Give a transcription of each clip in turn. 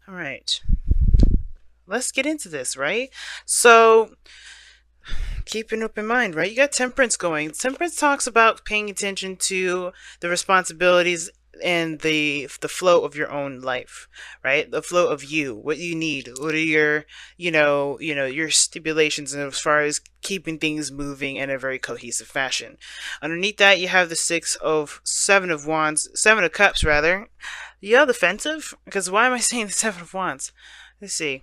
All right. Let's get into this, right? So, keep an open mind, right? You got temperance going. Temperance talks about paying attention to the responsibilities and the flow of your own life, right? The flow of you, what you need, what are your, your stipulations as far as keeping things moving in a very cohesive fashion. Underneath that, you have the seven of wands, seven of cups rather. Yeah, defensive? Because why am I saying the seven of wands? Let's see.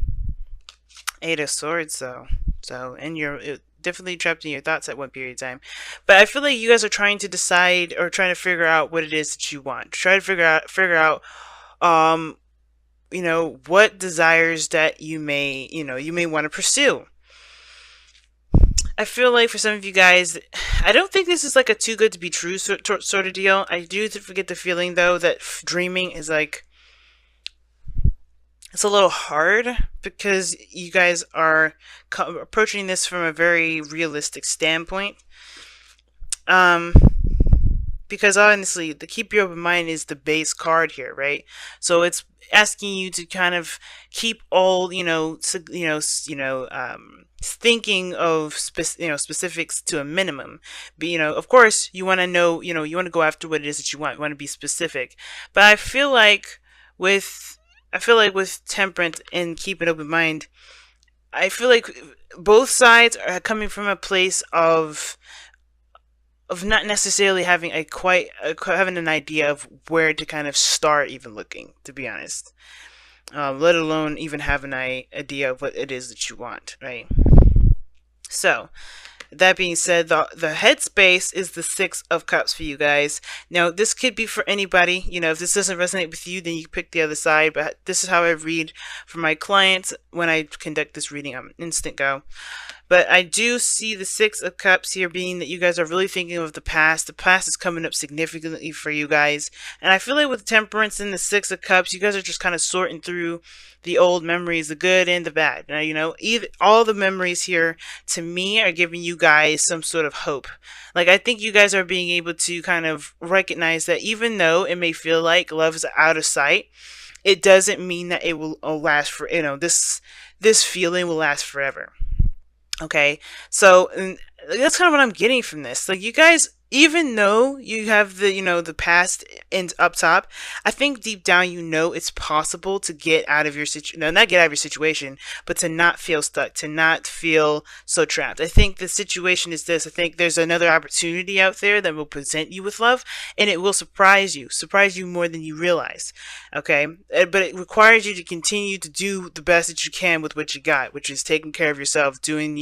Eight of Swords, though. So, and you're definitely trapped in your thoughts at one period of time. But I feel like you guys are trying to decide or trying to figure out what it is that you want. Try to figure out, um, what desires that you may want to pursue. I feel like for some of you guys, I don't think this is like a too good to be true sort of deal. I do get the feeling though that dreaming is like it's a little hard because you guys are approaching this from a very realistic standpoint. Um, because honestly, the keep your open mind is the base card here, right? So it's asking you to kind of keep all thinking of specifics to a minimum. But of course, you want to know, you want to go after what it is that you want. You want to be specific. But with I feel like with temperance and keep an open mind, I feel like both sides are coming from a place of not necessarily having having an idea of where to kind of start even looking, to be honest. Let alone even have an idea of what it is that you want, right? So, that being said, the headspace is the Six of Cups for you guys. Now, this could be for anybody. If this doesn't resonate with you, then you pick the other side. But this is how I read for my clients when I conduct this reading on Instant Go. But I do see the Six of Cups here being that you guys are really thinking of the past. The past is coming up significantly for you guys. And I feel like with Temperance and the Six of Cups, you guys are just kind of sorting through the old memories, the good and the bad. Now, all the memories here to me are giving you guys some sort of hope. Like, I think you guys are being able to kind of recognize that even though it may feel like love is out of sight, it doesn't mean that it will last for, this feeling will last forever. Okay, so that's kind of what I'm getting from this. Like, you guys, even though you have the past and up top, I think deep down it's possible to get out of your situation. No, not get out of your situation, but to not feel stuck, to not feel so trapped. I think the situation is this. I think there's another opportunity out there that will present you with love, and it will surprise you more than you realize. Okay, but it requires you to continue to do the best that you can with what you got, which is taking care of yourself, doing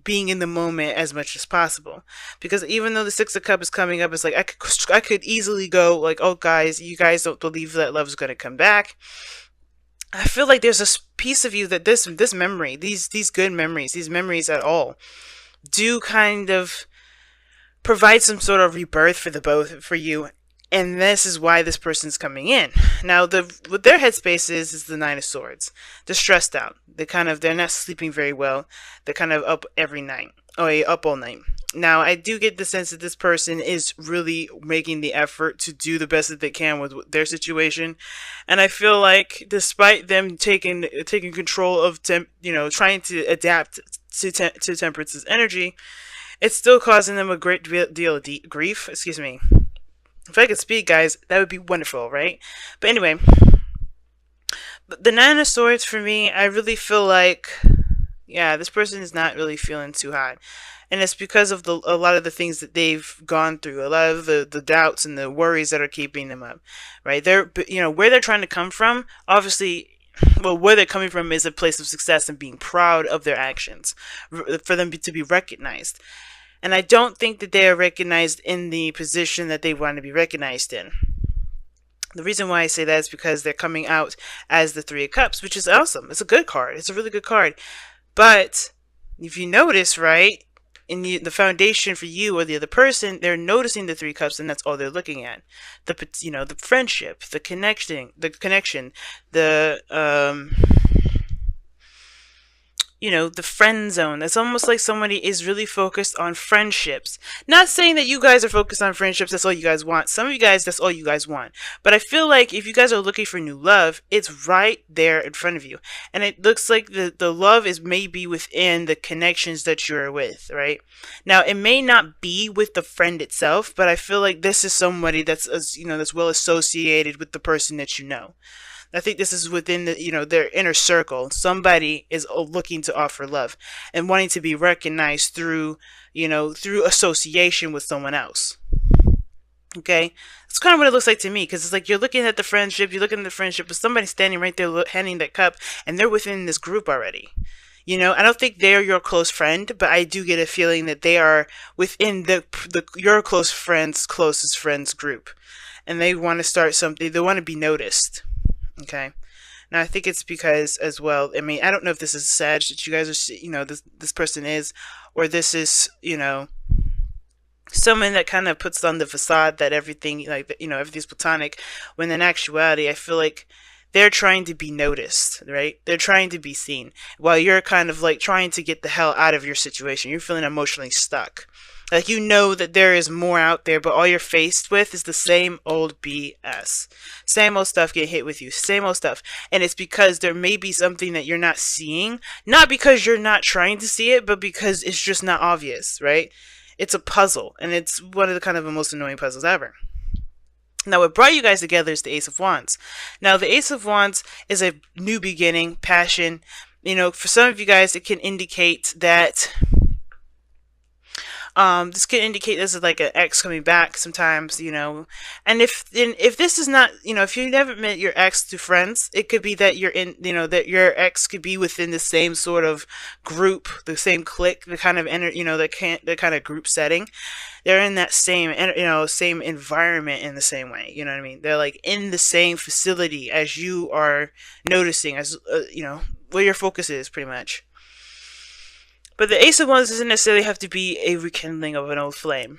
being in the moment as much as possible. Because even though the Six of Cups is coming up, it's like I could easily go like, oh guys, you guys don't believe that love is going to come back. I feel like there's a piece of you that this memory, these good memories, these memories at all, do kind of provide some sort of rebirth for you. And this is why this person's coming in. Now, what their headspace is the Nine of Swords. They're stressed out. They're not sleeping very well. They're kind of up every night. Oh, yeah, up all night. Now, I do get the sense that this person is really making the effort to do the best that they can with their situation. And I feel like despite them taking control of, trying to adapt to Temperance's energy, it's still causing them a great deal of grief. Excuse me. If I could speak, guys, that would be wonderful, right? But anyway, the Nine of Swords for me, I really feel like, yeah, this person is not really feeling too hot. And it's because of a lot of the things that they've gone through, a lot of the doubts and the worries that are keeping them up, right? Where they're trying to come from, obviously, well, where they're coming from is a place of success and being proud of their actions, for them to be recognized. And I don't think that they are recognized in the position that they want to be recognized in. The reason why I say that is because they're coming out as the Three of Cups, which is awesome. It's a good card. It's a really good card. But if you notice, right, in the foundation for you or the other person, they're noticing the Three Cups, and that's all they're looking at. The friendship, the connection, the the friend zone. It's almost like somebody is really focused on friendships. Not saying that you guys are focused on friendships, that's all you guys want. Some of you guys, that's all you guys want. But I feel like if you guys are looking for new love, it's right there in front of you. And it looks like the love is maybe within the connections that you're with, right? Now, it may not be with the friend itself, but I feel like this is somebody that's, that's well associated with the person that you know. I think this is within their inner circle. Somebody is looking to offer love and wanting to be recognized through through association with someone else. Okay, that's kind of what it looks like to me, because it's like you're looking at the friendship, but somebody's standing right there handing that cup, and they're within this group already. I don't think they're your close friend, but I do get a feeling that they are within the your close friend's closest friends group, and they want to start something. They want to be noticed. Okay. Now I think it's because as well. I mean, I don't know if this is Sag that you guys are, this person is, or this is, someone that kind of puts on the facade that everything, like, everything's platonic, when in actuality, I feel like they're trying to be noticed, right? They're trying to be seen, while you're kind of like trying to get the hell out of your situation. You're feeling emotionally stuck. Like, that there is more out there, but all you're faced with is the same old BS. Same old stuff getting hit with you. Same old stuff. And it's because there may be something that you're not seeing. Not because you're not trying to see it, but because it's just not obvious, right? It's a puzzle. And it's one of the kind of the most annoying puzzles ever. Now, what brought you guys together is the Ace of Wands. Now, the Ace of Wands is a new beginning, passion. For some of you guys, it can indicate that this could indicate this is like an ex coming back sometimes, and if this is not, if you never met your ex to friends, it could be that you're in, that your ex could be within the same sort of group, the same clique, the kind of the kind of group setting. They're in that same, same environment in the same way. You know what I mean? They're like in the same facility as you are noticing, as where your focus is, pretty much. But the Ace of Wands doesn't necessarily have to be a rekindling of an old flame.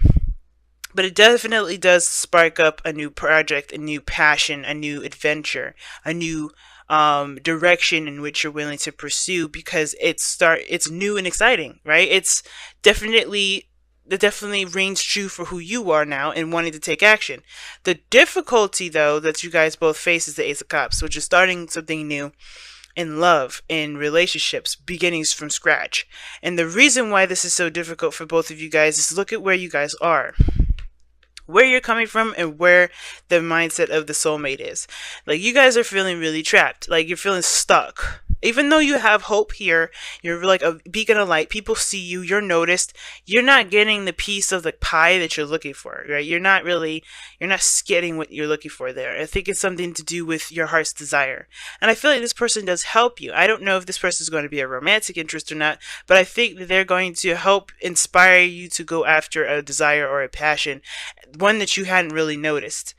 But it definitely does spark up a new project, a new passion, a new adventure, a new direction in which you're willing to pursue, because it's new and exciting, right? It definitely rings true for who you are now and wanting to take action. The difficulty, though, that you guys both face is the Ace of Cups, which is starting something new in love, in relationships, beginnings from scratch. And the reason why this is so difficult for both of you guys is look at where you guys are, where you're coming from, and where the mindset of the soulmate is. Like, you guys are feeling really trapped. Like, you're feeling stuck. Even though you have hope here, you're like a beacon of light. People see you, you're noticed. You're not getting the piece of the pie that you're looking for, right? You're not getting what you're looking for there. I think it's something to do with your heart's desire. And I feel like this person does help you. I don't know if this person is going to be a romantic interest or not, but I think that they're going to help inspire you to go after a desire or a passion, one that you hadn't really noticed.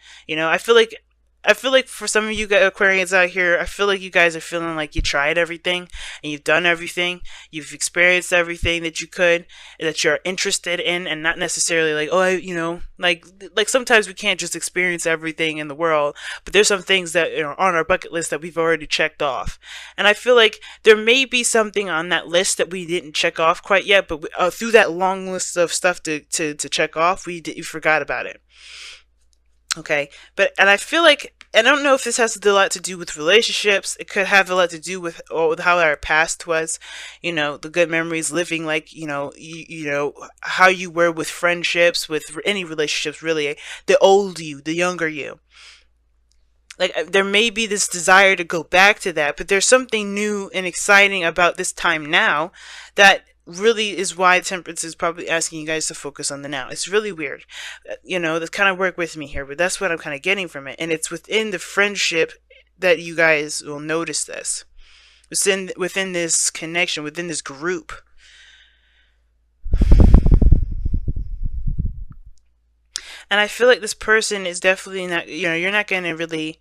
I feel like for some of you Aquarians out here, I feel like you guys are feeling like you tried everything and you've done everything. You've experienced everything that you could, that you're interested in, and not necessarily like, like sometimes we can't just experience everything in the world, but there's some things that are on our bucket list that we've already checked off. And I feel like there may be something on that list that we didn't check off quite yet, but through that long list of stuff to check off, we forgot about it. Okay, and I feel like, I don't know if this has a lot to do with relationships. It could have a lot to do with how our past was, the good memories, living like, how you were with friendships, with any relationships, really, the old you, the younger you. Like, there may be this desire to go back to that, but there's something new and exciting about this time now that really is why Temperance is probably asking you guys to focus on the now. It's really weird. That's kind of work with me here, but that's what I'm kind of getting from it. And it's within the friendship that you guys will notice this. Within this connection, within this group. And I feel like this person is definitely not, you're not going to really,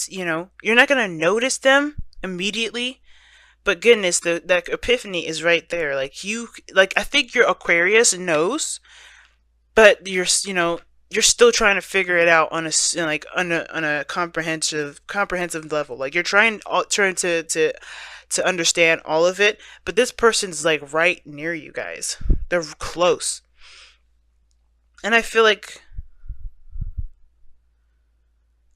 you're not going to notice them immediately. But goodness, that epiphany is right there. I think your Aquarius knows, but you're still trying to figure it out on a like on a comprehensive level. Like you're trying to understand all of it, but this person's like right near you guys. They're close. And I feel like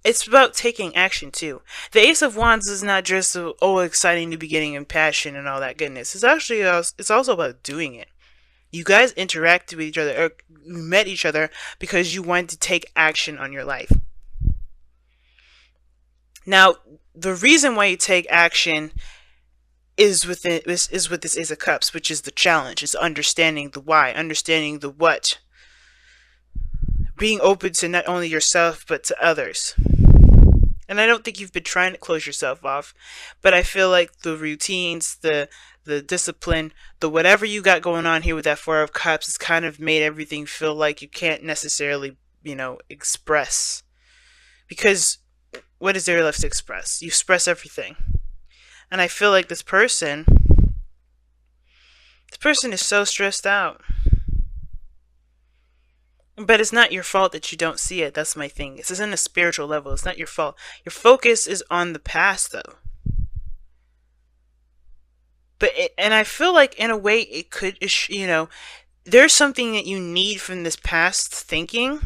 it's about taking action too. The Ace of Wands is not just a, oh, exciting new beginning and passion and all that goodness. It's actually it's also about doing it. You guys interacted with each other, or you met each other because you wanted to take action on your life. Now, the reason why you take action is with this Ace of Cups, which is the challenge. Is understanding the why, understanding the what, being open to not only yourself but to others. And I don't think you've been trying to close yourself off, but I feel like the routines, the discipline, the whatever you got going on here with that Four of Cups has kind of made everything feel like you can't necessarily, express. Because what is there left to express? You express everything. And I feel like this person is so stressed out. But it's not your fault that you don't see it. That's my thing. This is in a spiritual level. It's not your fault. Your focus is on the past, though. And I feel like in a way it could, there's something that you need from this past thinking.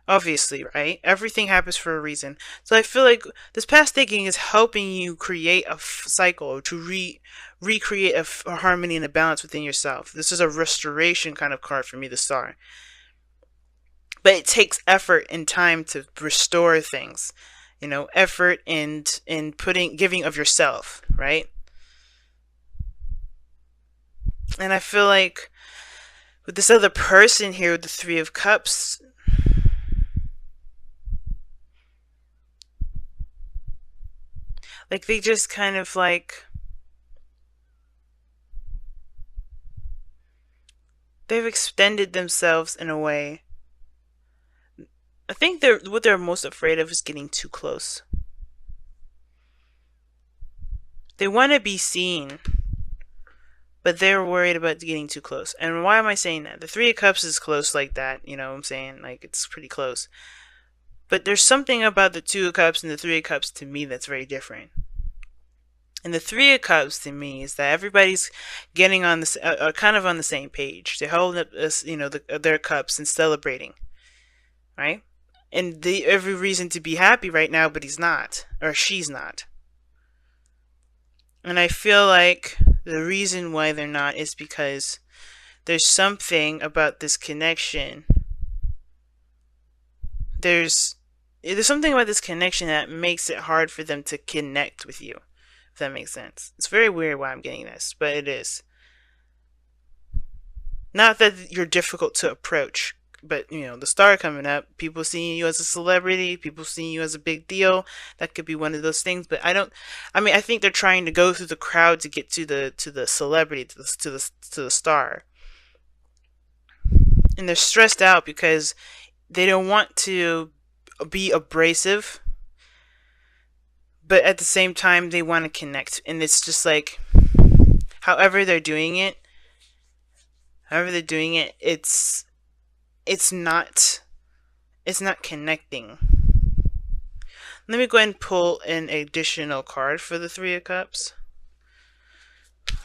Obviously, right? Everything happens for a reason. So I feel like this past thinking is helping you create a cycle to recreate a harmony and a balance within yourself. This is a restoration kind of card for me, the Star. But it takes effort and time to restore things, effort and giving of yourself, right? And I feel like with this other person here with the Three of Cups, like they just kind of like they've extended themselves in a way. I think what they're most afraid of is getting too close. They want to be seen, but they're worried about getting too close. And why am I saying that? The Three of Cups is close like that, what I'm saying? Like, it's pretty close. But there's something about the Two of Cups and the Three of Cups to me that's very different. And the Three of Cups to me is that everybody's getting on this, kind of on the same page. They're holding up this, their cups and celebrating, right? And every reason to be happy right now, but he's not, or she's not. And I feel like the reason why they're not is because there's something about this connection. There's something about this connection that makes it hard for them to connect with you, if that makes sense. It's very weird why I'm getting this, but it is. Not that you're difficult to approach, but the Star coming up, people seeing you as a celebrity, people seeing you as a big deal, that could be one of those things. But I think they're trying to go through the crowd to get to the celebrity, to the Star, and they're stressed out because they don't want to be abrasive, but at the same time they want to connect. And it's just like, however they're doing it, it's not connecting. Let me go ahead and pull an additional card for the Three of Cups.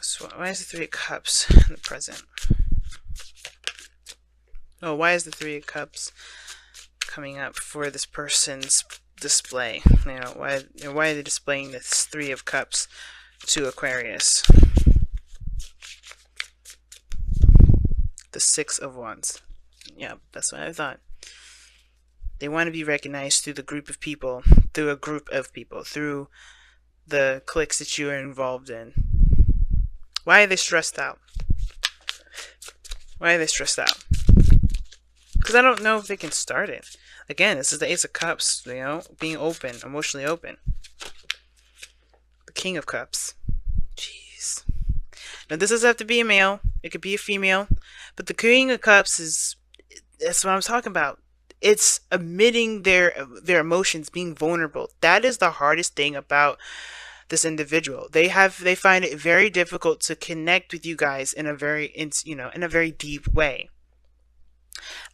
So why is the Three of Cups in the present? Oh, why is the Three of Cups coming up for this person's display? Why are they displaying this Three of Cups to Aquarius? The Six of Wands. Yeah, that's what I thought. They want to be recognized through a group of people, through the cliques that you are involved in. Why are they stressed out? Because I don't know if they can start it. Again, this is the Ace of Cups, being open, emotionally open. The King of Cups. Jeez. Now, this doesn't have to be a male. It could be a female. But the King of Cups that's what I'm talking about. It's admitting their emotions, being vulnerable. That is the hardest thing about this individual. They find it very difficult to connect with you guys in a very deep way.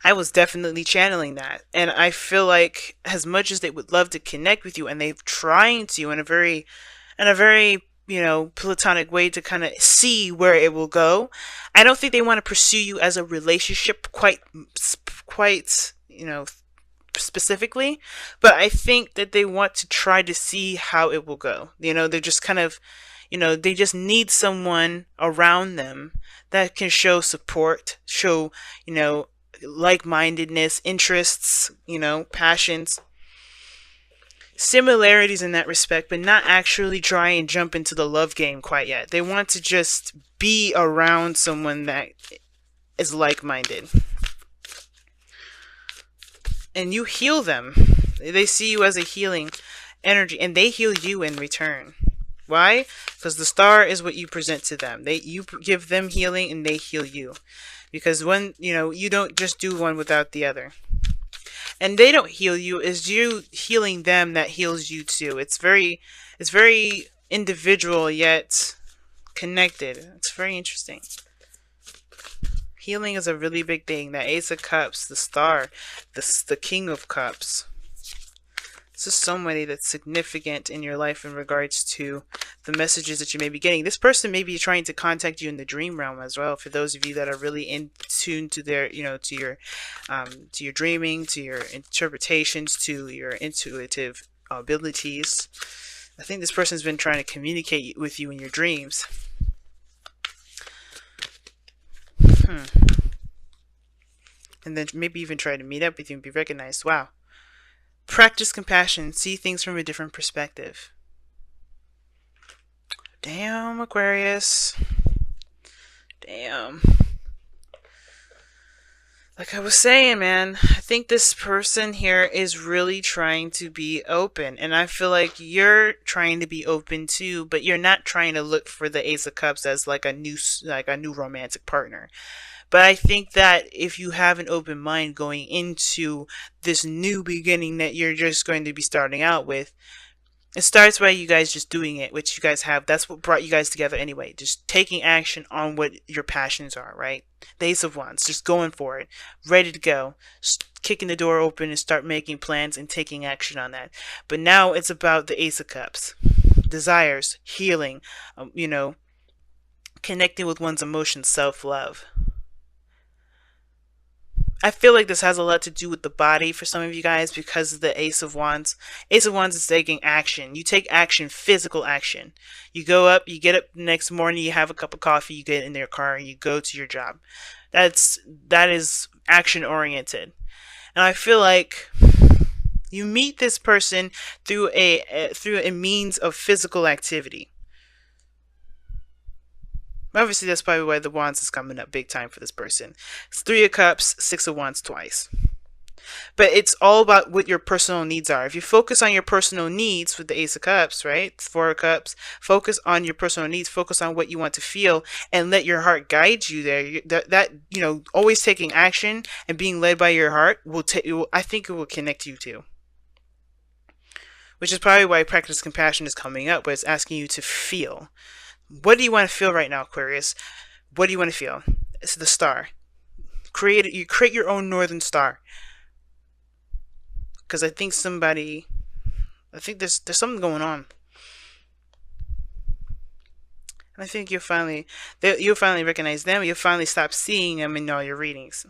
I was definitely channeling that. And I feel like as much as they would love to connect with you and they're trying to in a very, platonic way to kind of see where it will go, I don't think they want to pursue you as a relationship quite, specifically, but I think that they want to try to see how it will go. They're just kind of, they just need someone around them that can show support, show, you know, like-mindedness, interests, passions, similarities in that respect, but not actually try and jump into the love game quite yet. They want to just be around someone that is like-minded. And you heal them. They see you as a healing energy, and they heal you in return. Why? Because the star is what you present to them. You give them healing, and they heal you. Because when you don't just do one without the other, and they don't heal you. Is you healing them that heals you too. It's very individual yet connected. It's very interesting. Healing is a really big thing. That Ace of Cups, the Star, the King of Cups. There's just so many that's significant in your life in regards to the messages that you may be getting. This person may be trying to contact you in the dream realm as well. For those of you that are really in tune to their, to your dreaming, to your interpretations, to your intuitive abilities. I think this person's been trying to communicate with you in your dreams. And then maybe even try to meet up with you and be recognized. Wow. Practice compassion. See things from a different perspective. Damn, Aquarius. Damn. Like I was saying, man, I think this person here is really trying to be open. And I feel like you're trying to be open too, but you're not trying to look for the Ace of Cups as like a new romantic partner. But I think that if you have an open mind going into this new beginning that you're just going to be starting out with, it starts by you guys just doing it, which you guys have. That's what brought you guys together anyway. Just taking action on what your passions are, right? The Ace of Wands, just going for it, ready to go, kicking the door open and start making plans and taking action on that. But now it's about the Ace of Cups, desires, healing, connecting with one's emotions, self-love. I feel like this has a lot to do with the body for some of you guys because of the Ace of Wands. Ace of Wands is taking action. You take action, physical action. You go up, you get up the next morning, you have a cup of coffee, you get in your car, and you go to your job. That is action oriented. And I feel like you meet this person through a means of physical activity. Obviously, that's probably why the Wands is coming up big time for this person. It's 3 of Cups, 6 of Wands twice. But it's all about what your personal needs are. If you focus on your personal needs with the Ace of Cups, right? 4 of Cups. Focus on your personal needs. Focus on what you want to feel and let your heart guide you there. Always taking action and being led by your heart I think it will connect you to. Which is probably why practice compassion is coming up, but it's asking you to feel. What do you want to feel right now, Aquarius? What do you want to feel? It's the star. You create your own northern star. Because I think there's something going on. And I think you'll finally recognize them. You'll finally stop seeing them in all your readings.